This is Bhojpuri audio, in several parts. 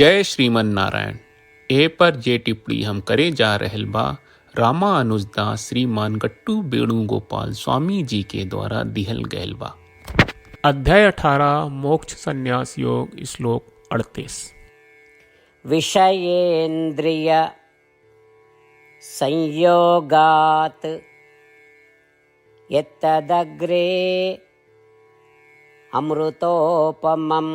जय श्रीमन नारायण। ए पर जे टिप्पणी हम करे जा रहल बा रामानुजदास श्रीमान गट्टू वेणुगोपाल स्वामी जी के द्वारा दिहल गयल बा। अध्याय 18 मोक्ष संन्यास योग श्लोक 38। विषयेन्द्रिय संयोगात यत्तदग्रे अमृतोपमं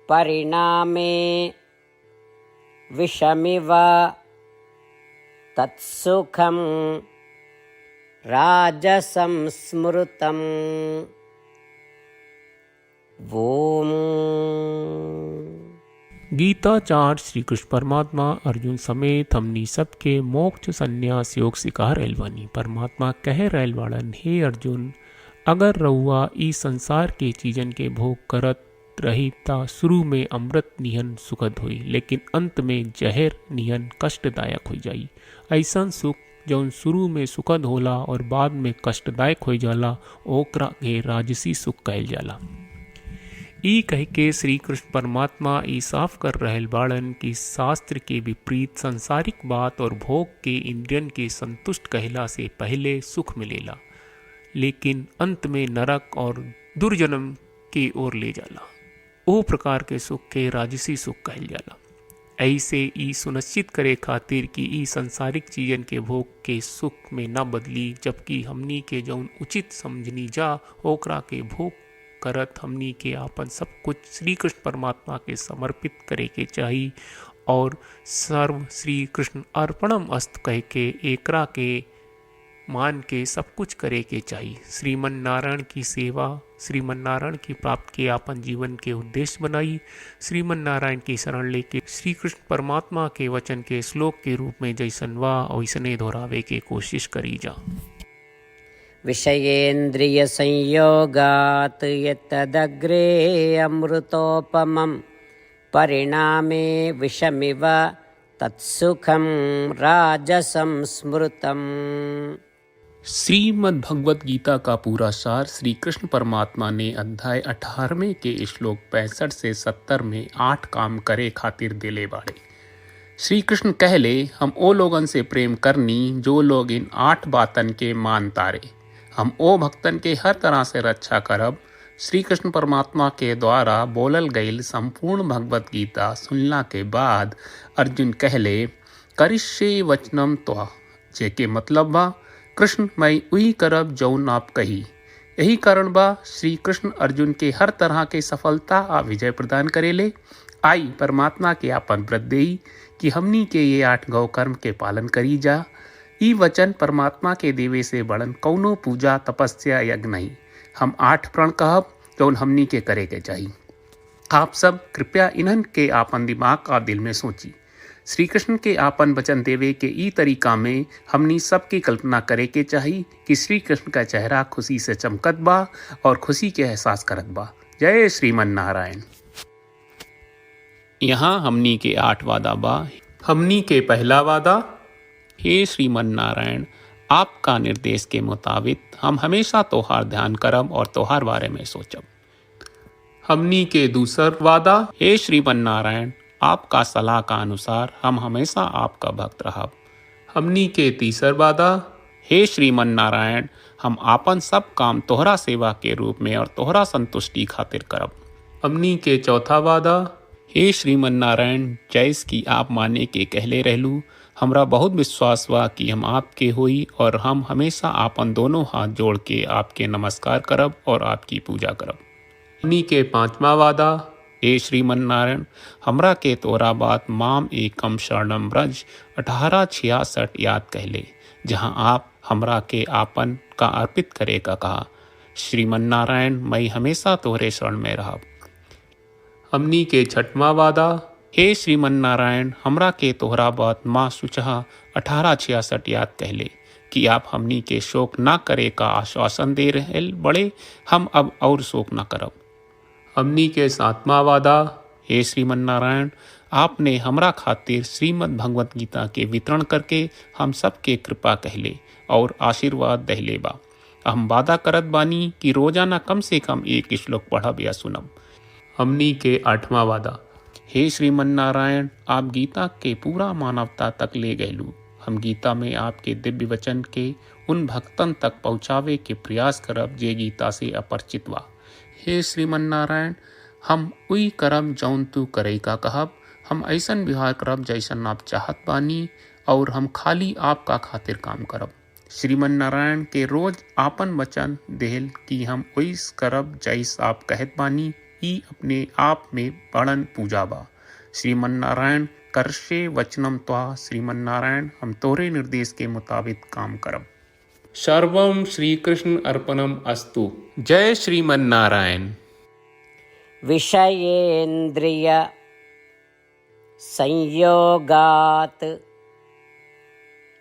परिणामे विषमिव तत्सुखं राजसं स्मृतम्। ओम। गीताचार्य श्री कृष्ण परमात्मा अर्जुन समेत हमनी सबके मोक्ष संन्यास योग सिखा रहल बानी। परमात्मा कह रहल बाड़न, हे अर्जुन, अगर रउआ ई संसार के चीजन के भोग करत रही ता शुरू में अमृत निहन सुखद होई, लेकिन अंत में जहर निहन कष्टदायक हो जाई। ऐसन सुख जौन शुरू में सुखद होला और बाद में कष्टदायक हो जाला ओकरा के राजसी सुख कहल जाला। ई कह के श्री कृष्ण परमात्मा ई साफ कर रहल बाड़न कि शास्त्र के विपरीत सांसारिक बात और भोग के इंद्रियन के संतुष्ट कहला से पहले सुख मिलेला, लेकिन अंत में नरक और दुर्जन्म की ओर ले जाला। ओ प्रकार के सुख के राजसी सुख कहल जाला। ऐसे ई सुनिश्चित करे खातिर कि ई संसारिक चीजन के भोग के सुख में न बदली, जबकि हमनी के जौन उचित समझनी जा ओकरा के भोग करत हमनी के आपन सब कुछ श्री कृष्ण परमात्मा के समर्पित करे के चाही और सर्व श्री कृष्ण अर्पणम अस्त कह के एकरा के मान के सब कुछ करे के चाहिए। श्रीमन नारायण की सेवा, श्रीमन नारायण की प्राप्ति के आपन जीवन के उद्देश्य बनाई। श्रीमन नारायण की शरण लेके श्री कृष्ण परमात्मा के वचन के श्लोक के रूप में जैसन वा वैसने दोहरावे के कोशिश करी जा। विषयेन्द्रिय संयोगात यत्तदग्रे अमृतोपमं परिणामे विषमिव तत्सुखं राजसं स्मृतम्। श्रीमद् भगवत गीता का पूरा सार श्री कृष्ण परमात्मा ने अध्याय 18वें के श्लोक 65 से 70 में 8 काम करे खातिर दिले बाड़े। श्री कृष्ण कहले, हम ओ लोगन से प्रेम करनी जो लोग इन 8 बातन के मान तारे। हम ओ भक्तन के हर तरह से रक्षा करब। श्री कृष्ण परमात्मा के द्वारा बोलल गईल संपूर्ण भगवत गीता सुनला के बाद अर्जुन कहले, करिष्ये वचनम त्वा, जेके मतलब बा कृष्ण मैं वही करब जौन आप कही। यही कारण बा श्री कृष्ण अर्जुन के हर तरह के सफलता आ विजय प्रदान करेले। आई परमात्मा के आपन व्रत देई कि हमनी के ये 8 गौ कर्म के पालन करी जा। ई वचन परमात्मा के देवे से बड़न कौनो पूजा तपस्या यज्ञ नहीं। हम 8 प्रण कहब जौन हमनी के करे के चाहिए। आप सब कृपया इन्हन के आपन दिमाग और दिल में सोची। श्री कृष्ण के आपन वचन देवे के ई तरीका में हमनी सबकी कल्पना करे के चाहिए कि श्री कृष्ण का चेहरा खुशी से चमकत बा और खुशी के एहसास करत बा। जय श्रीमन नारायण। यहाँ हमनी के 8 वादा बा। हमनी के पहला वादा, हे श्रीमन नारायण, आपका निर्देश के मुताबिक हम हमेशा तोहार ध्यान करब और तोहार बारे में सोचब। हमनी के दूसरा वादा, हे श्रीमन नारायण, आपका सलाह का अनुसार हम हमेशा आपका भक्त रहब। हमनी के तीसरा वादा, हे श्रीमन नारायण, हम आपन सब काम तोहरा सेवा के रूप में और तोहरा संतुष्टि खातिर करब। हमनी के चौथा वादा, हे श्रीमन नारायण, जैस की आप माने के कहले रहलू, हमरा बहुत विश्वास बा कि हम आपके होई और हम हमेशा आपन दोनों हाथ जोड़ के आपके नमस्कार करब और आपकी पूजा करब। हमनी के पांचवा वादा, हे श्रीमन नारायण, हमरा के तोरा बात माम एकम शरणम ब्रज 1866 याद कहले, जहाँ आप हमरा के आपन का अर्पित करे का कहा। श्रीमन नारायण, मैं हमेशा तोहरे शरण में रहब। हमनी के छठवां वादा, हे श्रीमन नारायण, हमरा के तोहरा बात माँ सुचहा 1866 याद कहले कि आप हमनी के शोक ना करे का आश्वासन दे रहे बड़े, हम अब और शोक ना करब। हमनी के 7वां वादा, हे श्रीमन नारायण, आपने हमरा खातिर श्रीमद् भगवत गीता के वितरण करके हम सबके कृपा कहले और आशीर्वाद दहले बा। हम वादा करत बानी कि रोजाना कम से कम 1 श्लोक पढ़ब या सुनब। हमनी के 8वां वादा, हे श्रीमन्नारायण, आप गीता के पूरा मानवता तक ले गयलू। हम गीता में आपके दिव्य वचन के उन भक्तन तक पहुँचावे के प्रयास करब जे गीता से अपरिचित बा। हे श्रीमन्नारायण, हम उई करब जौन तू करे का कहब। हम ऐसन व्यवहार करब जैसन आप चाहत बानी और हम खाली आपका खातिर काम करब। श्रीमन्नारायण के रोज आपन वचन देहल कि हम ओइस करब जैस आप कहत बानी, ई अपने आप में बड़न पूजा बा। श्रीमन्नारायण, करशे वचनम त्वा। श्रीमन्नारायण, हम तोरे निर्देश के मुताबिक काम करब। सर्वम श्री कृष्ण अर्पणम अस्तु। जय श्रीमन्नारायण। विषयेन्द्रिय संयोगात्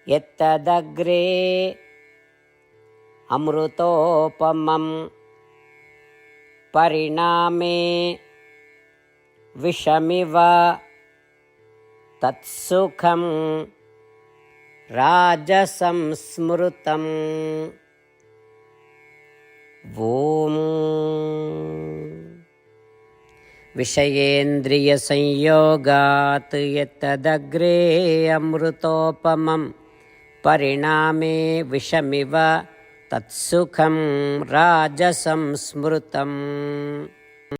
यत्तदग्रे अमृतोपमं परिणामे विषमिव तत्सुखं राजसंस्मृतम्। ॐ विषयेन्द्रियसंयोगात् यत्तदग्रे अमृतोपमं परिणामे विषमिव तत्सुखं राजसंस्मृतम्।